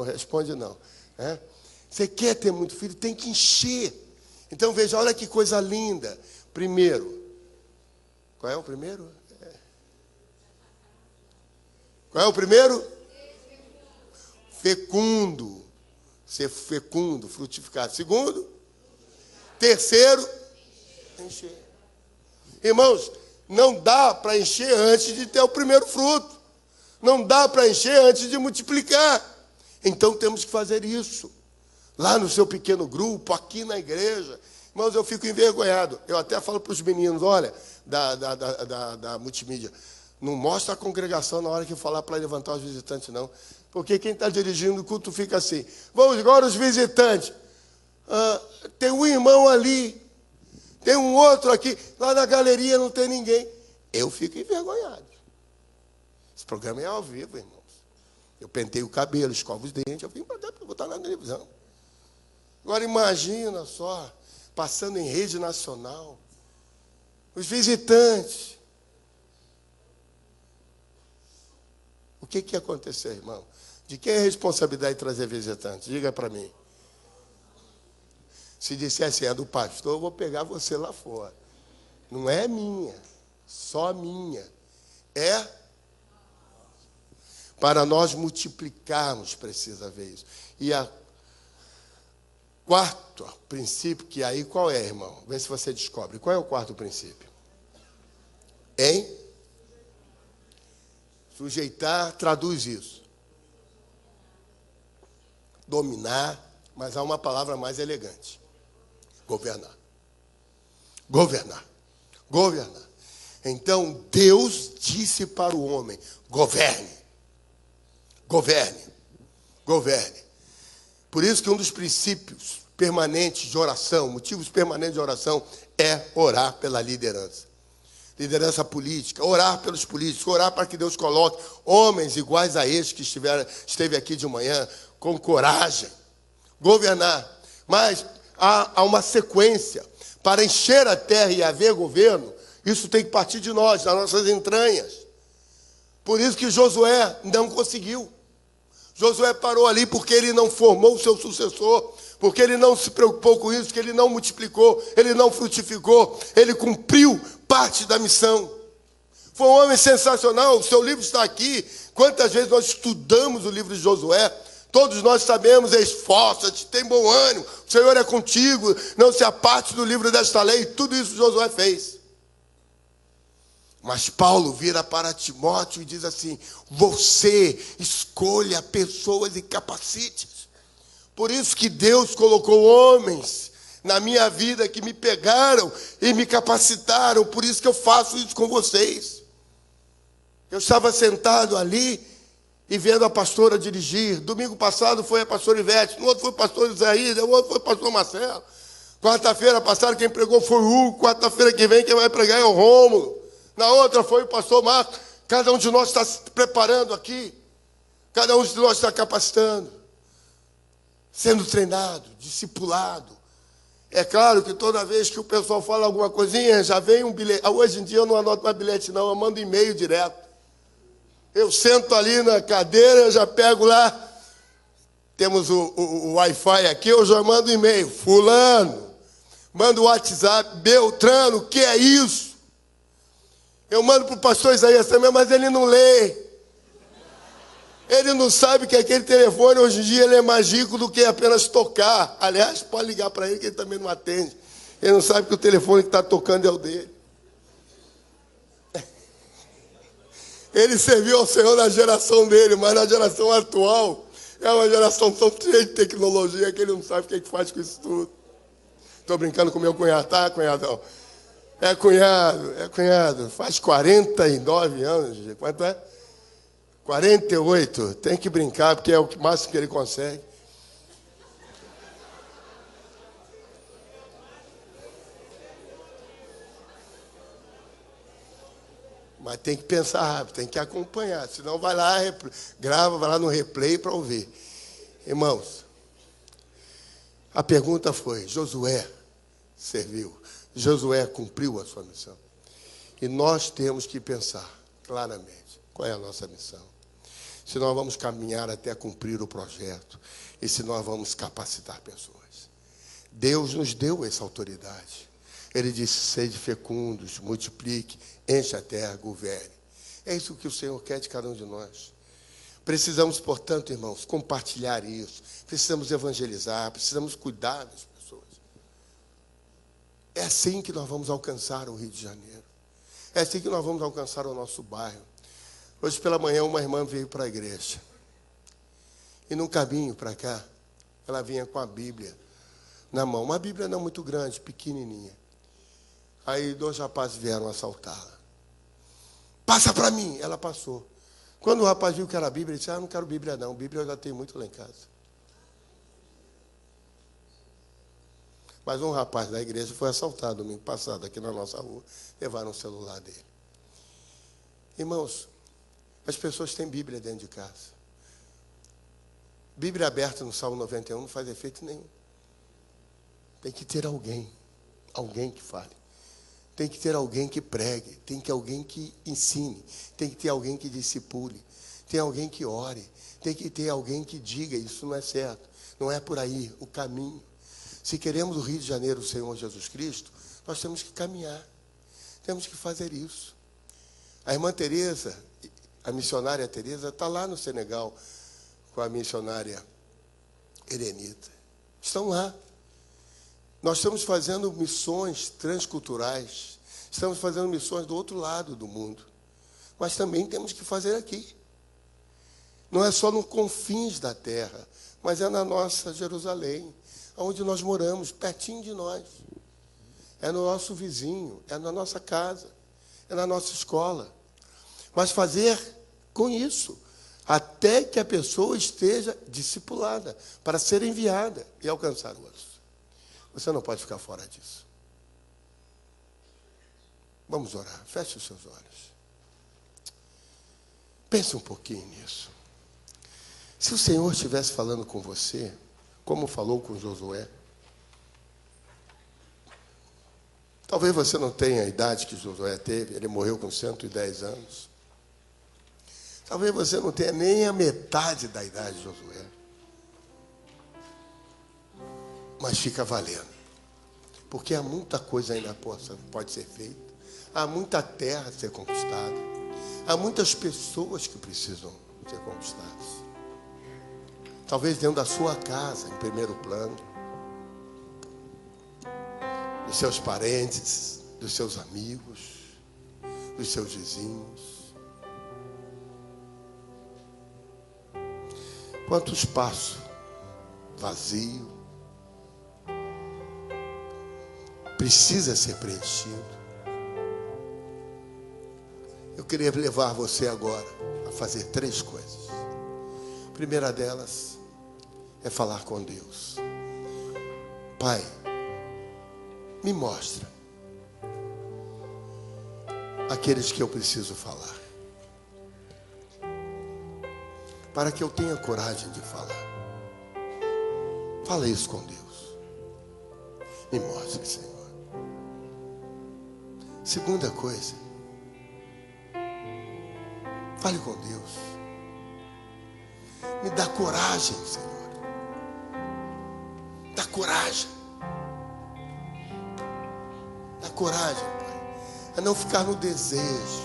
responde, não. Você quer ter muito filho? Tem que encher. Então, veja, olha que coisa linda. Primeiro. Qual é o primeiro? Qual é o primeiro? Fecundo. Ser fecundo, frutificar. Segundo? Terceiro? Encher. Irmãos, não dá para encher antes de ter o primeiro fruto. Não dá para encher antes de multiplicar. Então temos que fazer isso. Lá no seu pequeno grupo, aqui na igreja. Irmãos, eu fico envergonhado. Eu até falo para os meninos, olha, da multimídia, não mostra a congregação na hora que eu falar para levantar os visitantes, não. Porque quem está dirigindo o culto fica assim. Vamos agora os visitantes. Tem um irmão ali, tem um outro aqui. Lá na galeria não tem ninguém. Eu fico envergonhado. Esse programa é ao vivo, irmãos. Eu pentei o cabelo, escovo os dentes, eu vim para botar na televisão. Agora imagina só, passando em rede nacional, os visitantes. O que aconteceu, irmão? De quem é a responsabilidade de trazer visitantes? Diga para mim. Se disser assim, é do pastor, eu vou pegar você lá fora. Não é minha, só minha. É para nós multiplicarmos, precisa ver isso. E a quarto princípio, que aí qual é, irmão? Vê se você descobre. Qual é o quarto princípio? Em sujeitar, traduz isso. Dominar, mas há uma palavra mais elegante. Governar. Governar. Governar. Então, Deus disse para o homem, governe. Governe. Governe. Por isso que um dos princípios permanentes de oração, motivos permanentes de oração, é orar pela liderança. Liderança política, orar pelos políticos, orar para que Deus coloque homens iguais a este que esteve aqui de manhã, com coragem. Governar. Mas há uma sequência. Para encher a terra e haver governo, isso tem que partir de nós, das nossas entranhas. Por isso que Josué não conseguiu. Josué parou ali porque ele não formou o seu sucessor, porque ele não se preocupou com isso, porque ele não multiplicou, ele não frutificou, ele cumpriu parte da missão. Foi um homem sensacional, o seu livro está aqui. Quantas vezes nós estudamos o livro de Josué? Todos nós sabemos, esforça-te, tem bom ânimo, o Senhor é contigo, não se aparte do livro desta lei. Tudo isso Josué fez. Mas Paulo vira para Timóteo e diz assim, você escolha pessoas e capacite. Por isso que Deus colocou homens na minha vida que me pegaram e me capacitaram. Por isso que eu faço isso com vocês. Eu estava sentado ali e vendo a pastora dirigir. Domingo passado foi a pastora Ivete, no outro foi o pastor Isaías, no outro foi o pastor Marcelo. Quarta-feira passada quem pregou foi o Hugo, quarta-feira que vem quem vai pregar é o Rômulo. Na outra foi o pastor Marcos. Cada um de nós está se preparando aqui. Cada um de nós está capacitando. Sendo treinado, discipulado. É claro que toda vez que o pessoal fala alguma coisinha, já vem um bilhete. Hoje em dia eu não anoto mais bilhete não, eu mando e-mail direto. Eu sento ali na cadeira, eu já pego lá. Temos o Wi-Fi aqui, eu já mando e-mail. Fulano. Mando o WhatsApp. Beltrano, o que é isso? Eu mando para o pastor Isaías também, mas ele não lê. Ele não sabe que aquele telefone, hoje em dia, ele é mais rico do que apenas tocar. Aliás, pode ligar para ele, que ele também não atende. Ele não sabe que o telefone que está tocando é o dele. Ele serviu ao Senhor na geração dele, mas na geração atual, é uma geração tão cheia de tecnologia que ele não sabe o que é que faz com isso tudo. Estou brincando com meu cunhado, tá, cunhadão? É cunhado. Faz 49 anos, quanto é? 48. Tem que brincar, porque é o máximo que ele consegue. Mas tem que pensar rápido, tem que acompanhar. Senão vai lá, grava, vai lá no replay para ouvir. Irmãos, a pergunta foi, Josué serviu. Josué cumpriu a sua missão. E nós temos que pensar claramente qual é a nossa missão. Se nós vamos caminhar até cumprir o projeto e se nós vamos capacitar pessoas. Deus nos deu essa autoridade. Ele disse, sede fecundos, multiplique, enche a terra, governe. É isso que o Senhor quer de cada um de nós. Precisamos, portanto, irmãos, compartilhar isso. Precisamos evangelizar, precisamos cuidar das pessoas. É assim que nós vamos alcançar o Rio de Janeiro. É assim que nós vamos alcançar o nosso bairro. Hoje pela manhã uma irmã veio para a igreja. E no caminho para cá, ela vinha com a Bíblia na mão. Uma Bíblia não muito grande, pequenininha. Aí 2 rapazes vieram assaltá-la. Passa para mim. Ela passou. Quando o rapaz viu que era a Bíblia, ele disse, não quero Bíblia não. Bíblia eu já tenho muito lá em casa. Mas um rapaz da igreja foi assaltado domingo passado, aqui na nossa rua. Levaram o celular dele. Irmãos, as pessoas têm Bíblia dentro de casa. Bíblia aberta no Salmo 91 não faz efeito nenhum. Tem que ter alguém que fale. Tem que ter alguém que pregue. Tem que ter alguém que ensine. Tem que ter alguém que discipule. Tem alguém que ore. Tem que ter alguém que diga, isso não é certo. Não é por aí o caminho. Se queremos o Rio de Janeiro, o Senhor Jesus Cristo, nós temos que caminhar. Temos que fazer isso. A irmã Teresa, a missionária Teresa, está lá no Senegal com a missionária Herenita. Estão lá. Nós estamos fazendo missões transculturais. Estamos fazendo missões do outro lado do mundo. Mas também temos que fazer aqui. Não é só nos confins da terra, mas é na nossa Jerusalém, onde nós moramos, pertinho de nós. É no nosso vizinho, é na nossa casa, é na nossa escola. Mas fazer com isso, até que a pessoa esteja discipulada, para ser enviada e alcançar outros. Você não pode ficar fora disso. Vamos orar. Feche os seus olhos. Pense um pouquinho nisso. Se o Senhor estivesse falando com você, como falou com Josué, talvez você não tenha a idade que Josué teve, ele morreu com 110 anos. Talvez você não tenha nem a metade da idade de Josué. Mas fica valendo. Porque há muita coisa ainda pode ser feita. Há muita terra a ser conquistada. Há muitas pessoas que precisam ser conquistadas. Talvez dentro da sua casa, em primeiro plano. Dos seus parentes, dos seus amigos, dos seus vizinhos. Quanto espaço vazio precisa ser preenchido. Eu queria levar você agora a fazer 3 coisas. A primeira delas é falar com Deus. Pai, me mostra aqueles que eu preciso falar, para que eu tenha coragem de falar. Fala isso com Deus. Me mostre, Senhor. Segunda coisa, fale com Deus. Me dá coragem, Senhor. Dá coragem. Dá coragem, Pai. A não ficar no desejo,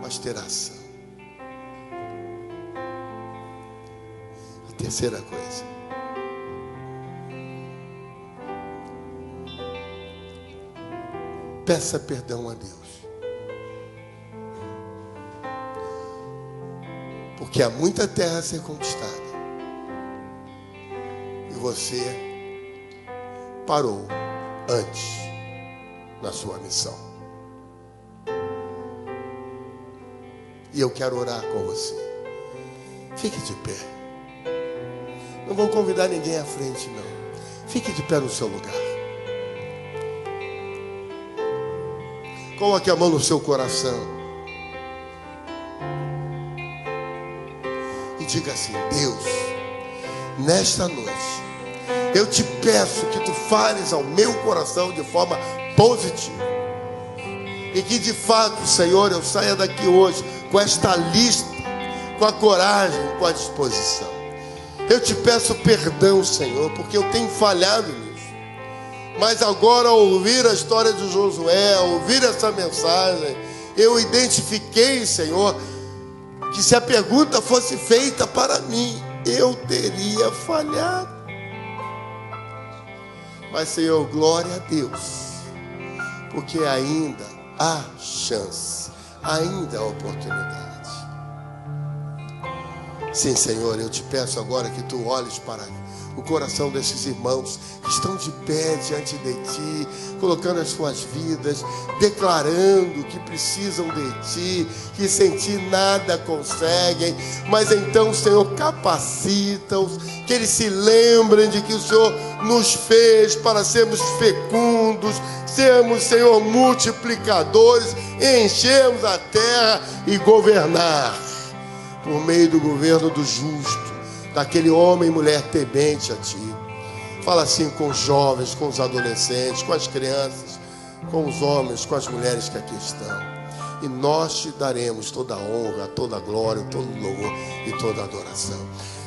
mas ter ação. A terceira coisa. Peça perdão a Deus. Porque há muita terra a ser conquistada. E você parou antes na sua missão. E eu quero orar com você. Fique de pé. Não vou convidar ninguém à frente, não. Fique de pé no seu lugar. Coloque a mão no seu coração. E diga assim: Deus, nesta noite, eu te peço que tu fales ao meu coração de forma positiva. E que de fato, Senhor, eu saia daqui hoje com esta lista, com a coragem, com a disposição. Eu te peço perdão, Senhor, porque eu tenho falhado nisso. Mas agora, ao ouvir a história de Josué, ao ouvir essa mensagem, eu identifiquei, Senhor, que se a pergunta fosse feita para mim, eu teria falhado. Mas, Senhor, glória a Deus, porque ainda há chance, ainda há oportunidade. Sim, Senhor, eu te peço agora que tu olhes para o coração desses irmãos que estão de pé diante de ti, colocando as suas vidas, declarando que precisam de ti, que sem ti nada conseguem, mas então, Senhor, capacita-os, que eles se lembrem de que o Senhor nos fez para sermos fecundos, sermos, Senhor, multiplicadores, enchermos a terra e governar por meio do governo do justo, daquele homem e mulher temente a ti. Fala assim com os jovens, com os adolescentes, com as crianças, com os homens, com as mulheres que aqui estão. E nós te daremos toda a honra, toda a glória, todo o louvor e toda a adoração.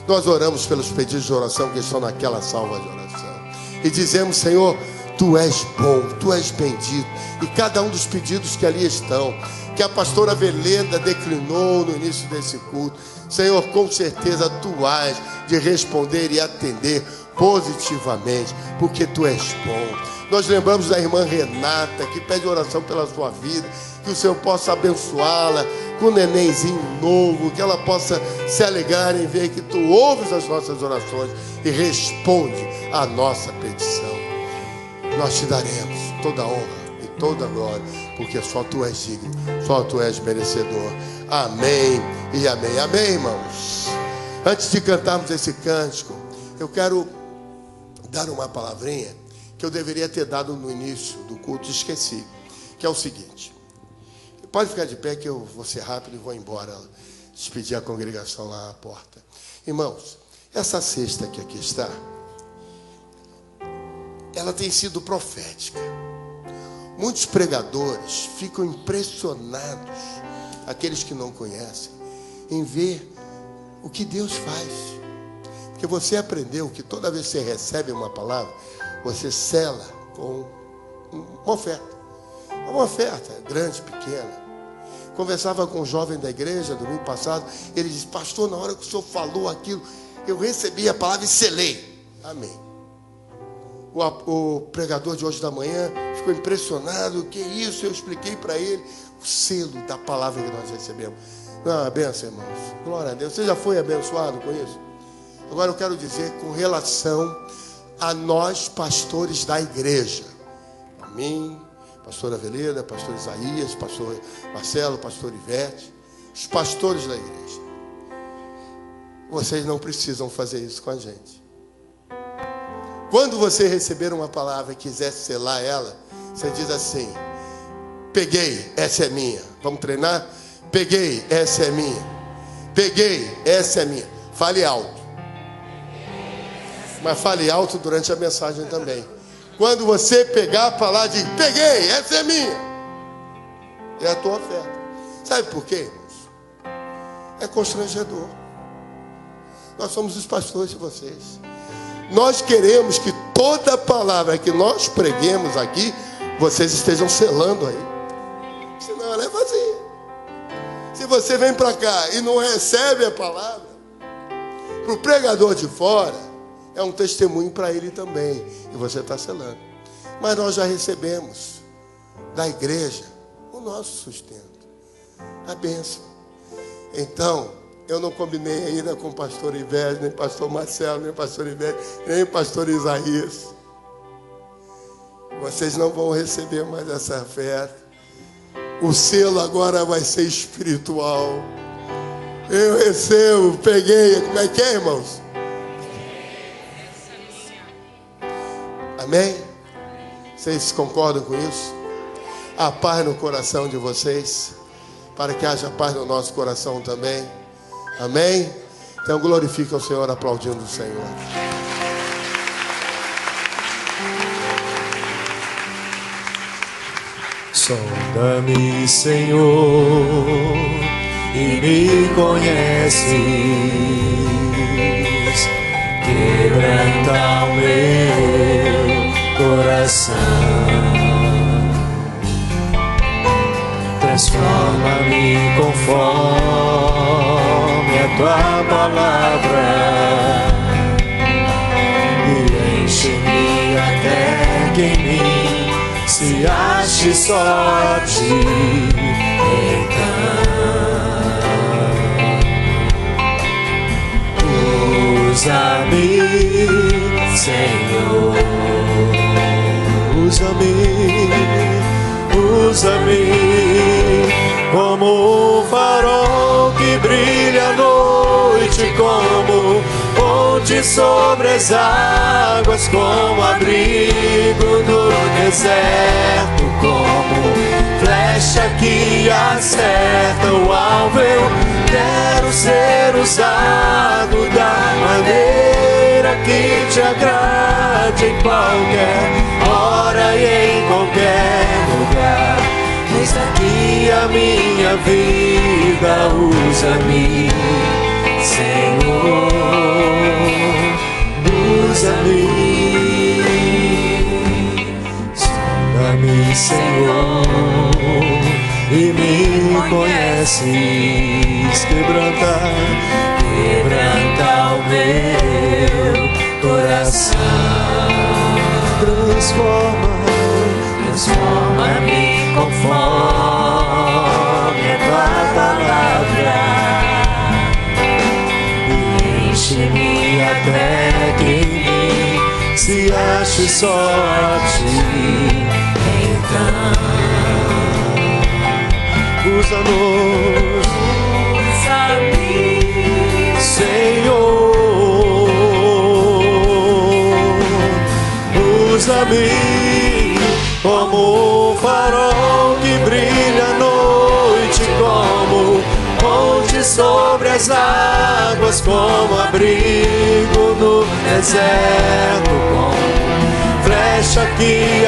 Nós oramos pelos pedidos de oração que estão naquela salva de oração. E dizemos, Senhor, tu és bom, tu és bendito. E cada um dos pedidos que ali estão, que a pastora Veleda declinou no início desse culto, Senhor, com certeza tu has de responder e atender positivamente, porque tu és bom. Nós lembramos da irmã Renata, que pede oração pela sua vida, que o Senhor possa abençoá-la com um nenenzinho novo, que ela possa se alegrar em ver que tu ouves as nossas orações e responde à nossa petição. Nós te daremos toda a honra e toda a glória, porque só tu és digno, só tu és merecedor. Amém e amém. Amém, irmãos. Antes de cantarmos esse cântico, eu quero dar uma palavrinha que eu deveria ter dado no início do culto e esqueci, que é o seguinte. Pode ficar de pé que eu vou ser rápido e vou embora despedir a congregação lá à porta. Irmãos, essa cesta que aqui está, ela tem sido profética. Muitos pregadores ficam impressionados, aqueles que não conhecem, em ver o que Deus faz. Porque você aprendeu que toda vez que você recebe uma palavra, você sela com uma oferta. Uma oferta grande, pequena. Conversava com um jovem da igreja domingo passado, ele disse: pastor, na hora que o senhor falou aquilo, eu recebi a palavra e selei. Amém. O pregador de hoje da manhã ficou impressionado. O que é isso? Eu expliquei para ele o selo da palavra que nós recebemos. Não, benção, irmãos. Glória a Deus. Você já foi abençoado com isso? Agora eu quero dizer com relação a nós, pastores da igreja. A mim, pastora Veleda, pastor Isaías, pastor Marcelo, pastor Ivete, os pastores da igreja. Vocês não precisam fazer isso com a gente. Quando você receber uma palavra e quiser selar ela, você diz assim: peguei, essa é minha. Vamos treinar? Peguei, essa é minha. Peguei, essa é minha. Fale alto. Mas fale alto durante a mensagem também. Quando você pegar a palavra, diz: peguei, essa é minha. É a tua oferta. Sabe por quê, irmãos? É constrangedor. Nós somos os pastores de vocês. Nós queremos que toda palavra que nós preguemos aqui, vocês estejam selando aí. Senão ela é vazia. Se você vem para cá e não recebe a palavra, para o pregador de fora, é um testemunho para ele também. E você está selando. Mas nós já recebemos da igreja o nosso sustento, a bênção. Então, eu não combinei ainda com o pastor Ivete, nem pastor Marcelo, nem pastor Ivete, nem pastor Isaías. Vocês não vão receber mais essa oferta. O selo agora vai ser espiritual. Eu recebo, peguei. Como é que é, irmãos? Amém? Vocês concordam com isso? A paz no coração de vocês, para que haja paz no nosso coração também. Amém? Então glorifica o Senhor aplaudindo o Senhor. Sonda-me, Senhor, e me conheces. Quebranta o meu coração. Transforma-me conforme a tua palavra e enche-me até que em mim se ache só a ti. Então Usa-me, Senhor. Usa-me como um farol que brilha à noite, como ponte sobre as águas, como abrigo no deserto, como flecha que acerta o alvo. Eu quero ser usado da maneira que te agrade, em qualquer hora e em qualquer lugar. Eis aqui a minha vida, usa-me, Senhor, usa-me. Sonda-me, Senhor, e me conheces. Quebranta o meu coração. Transforma-me conforme a tua palavra. Enche-me até que em mim se ache só a ti. Então, usa-nos, Senhor. Usa-me como um farol que brilha à noite, como ponte sobre as águas, como abrigo no deserto, como flecha que